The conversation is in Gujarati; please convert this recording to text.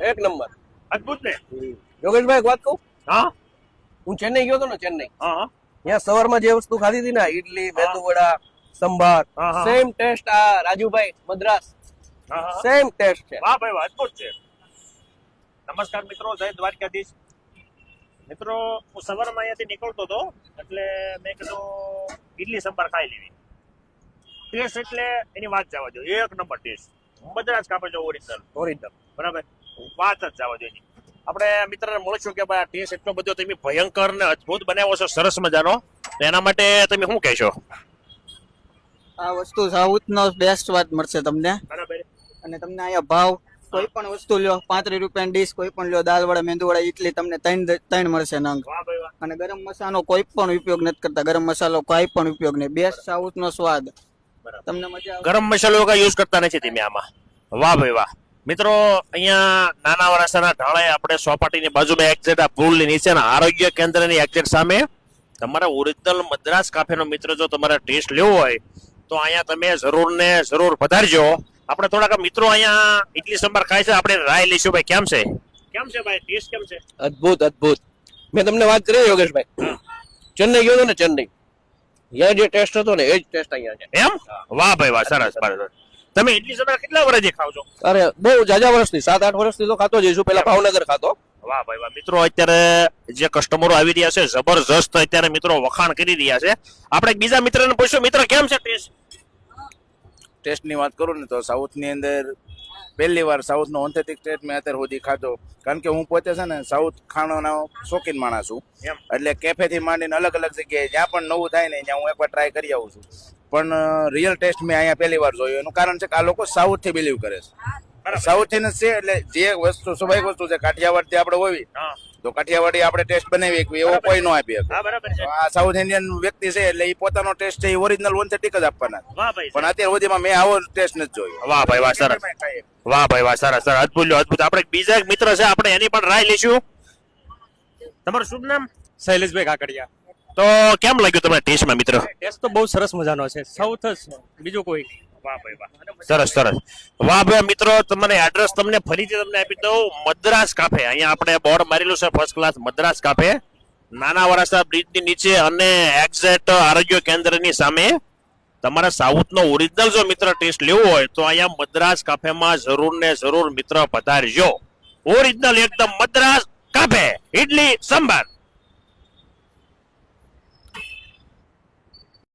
એક નંબર. અદભુત ને. યોગેશભાઈ એક વાત કહું, હા હું ચેન્નઈ ગયો હતો ને, ચેન્નઈ હા ત્યાં સવારમાં જે વસ્તુ ખાધી હતી ને, ઈડલી, મેંદુ વડા, સંભાર, હા, હા. સેમ ટેસ્ટ આ રાજુભાઈ મદ્રાસ, હા. સેમ ટેસ્ટ છે. વાહ ભાઈ વાહ, અદભુત છે. નમસ્કાર મિત્રો, જય દ્વારકાધીશ. મિત્રો હું સવારમાં અહીંયાથી નીકળતો હતો એટલે મેં કીધું ઈડલી સંભાર ખાઈ લેવી. ટેસ્ટ એટલે એની વાત જવા દો, એક નંબર ટેસ્ટ. મદ્રાસ કાપે છે ઓરિજિનલ, બરાબર, વાત જ જવા દો એની. આપણે મિત્રને મળીશું કે ભાઈ આ ટેસ્ટ એટલો બધો તમે ભયંકર ને અદભુત બનાવ્યો છો, સરસ મજાનો. તો એના માટે તમે શું કહેશો? આ વસ્તુ સાઉથ નો બેસ્ટ વાત મળશે તમને. બરાબર. અને તમને અહીંયા ભાવ કોઈ પણ વસ્તુ લ્યો 35 રૂપિયાની ડીશ કોઈ પણ લ્યો, દાલ વડા, મેંદુ વડા, ઇડલી તમને ત્રણ મળશે નંગ. વાહ ભાઈ વાહ. અને ગરમ મસાલો કોઈ પણ ઉપયોગ નથી કરતા, ગરમ મસાલો કોઈ પણ ઉપયોગ નહીં. બેસ્ટ સાઉથ નો સ્વાદ તમને મજા આવે. ગરમ મસાલો કઈ યુઝ કરતા નથી તમે આમાં. વાહ ભાઈ વાહ. મિત્રો અહીંયા નાના વરાસાના ઢાળે આપણે સોપાટીની બાજુમાં એક્ઝેક્ટ આ પુલની નીચેના આરોગ્ય કેન્દ્રની એક્ઝેક્ટ સામે તમારા ઓરિજિનલ મદ્રાસ કાફેનો મિત્ર જો તમારે ટેસ્ટ લેવો હોય તો અહીંયા તમે જરૂર ને જરૂર પધારજો. આપણે થોડાક મિત્રો અહીંયા ઇડલી સંભાર ખાય છે, આપણે રાય લઈશું ભાઈ. કેમ છે ભાઈ ટેસ્ટ કેમ છે? અદ્ભુત અદ્ભુત. મેં તમને વાત કરી યોગેશભાઈ, ચેન્નઈ ગયો હતો ને, ચેન્નઈ ત્યાં જે ટેસ્ટ હતો ને એ જ ટેસ્ટ અહીંયા છે. એમ? વાહ ભાઈ વાહ, સરસ. તમે ઇડલી સંભાર કેટલા વર્ષથી ખાવ છો? અરે બહુ જાજા વર્ષથી, 7-8 વર્ષથી તો ખાતો જઈશું. પેલા ભાવનગર ખાતો. વાહ ભાઈ વાહ. મિત્રો અત્યારે જે કસ્ટમરો આવી રહ્યા છે જબરજસ્ત અત્યારે મિત્રો વખાણ કરી રહ્યા છે. આપણે બીજા મિત્રને પૂછ્યું, મિત્ર કેમ છે ટેસ્ટ? ટેસ્ટની વાત કરું ને તો સાઉથની અંદર પહેલી વાર સાઉથનો ઓથેન્ટિક ટેસ્ટ મેં અત્યાર સુધી ખાધો. કારણ કે હું પોતે છે ને સાઉથ ખાણાનો શોખીન માણસ છું. એમ? એટલે કેફેથી માંડીને અલગ અલગ જગ્યાએ જ્યાં પણ નવું થાય ને ત્યાં હું એકવાર ટ્રાય કરી આવું છું. પણ રિયલ ટેસ્ટ મેં અહીંયા પહેલી વાર જોયો. એનું કારણ છે કે આ લોકો સાઉથથી બિલીવ કરે છે. સાઉથથી જ છે એટલે જે વસ્તુ સ્વાભાવિક વસ્તુ છે કાઠિયાવાડથી આપણે હોવી તો કાઠિયાવાડી આપણે ટેસ્ટ બનાવી શકીએ, એવો કોઈ ન આપી શકે. હા બરાબર છે. આ સાઉથ ઇન્ડિયન વ્યક્તિ છે એટલે એ પોતાનો ટેસ્ટ છે એ ઓરિજિનલ ઓથેન્ટિક જ આપવાના. વાહ ભાઈ. પણ અત્યાર સુધીમાં મેં આવો ટેસ્ટ નથી જોયો. વાહ ભાઈ વાહ, સરસ. વાહ ભાઈ વાહ, સરસ. અદભુત અદભુત. આપણે બીજા એક મિત્ર છે, આપણે એની પણ રાય લઈશું. તમારું શુભ નામ? શૈલેષભાઈ કાકડિયા. તો કેમ લાગ્યું તમને ટેસ્ટમાં મિત્ર? ટેસ્ટ તો બહુ સરસ મજાનો છે, સાઉથ જ બીજું કોઈ નહીં. વાહ ભાઈ વાહ, સરસ. વાહ ભાઈ મિત્રો, તમને એડ્રેસ તમને ફરીથી તમને આપી દઉં. મદ્રાસ કાફે, અહીંયા આપણે બોર્ડ મારેલું છે ફર્સ્ટ ક્લાસ મદ્રાસ કાફે, નાના વરાસા બ્રિજની નીચે અને એક્ઝેક્ટ આરોગ્ય કેન્દ્રની સામે. તમારે સાઉથનો ઓરિજિનલ જો મિત્ર ટેસ્ટ લેવો હોય તો અહીંયા મદ્રાસ કાફેમાં જરૂર ને જરૂર મિત્ર પધારજો. ઓરિજિનલ એકદમ મદ્રાસ કાફે, ઇડલી સંભાર.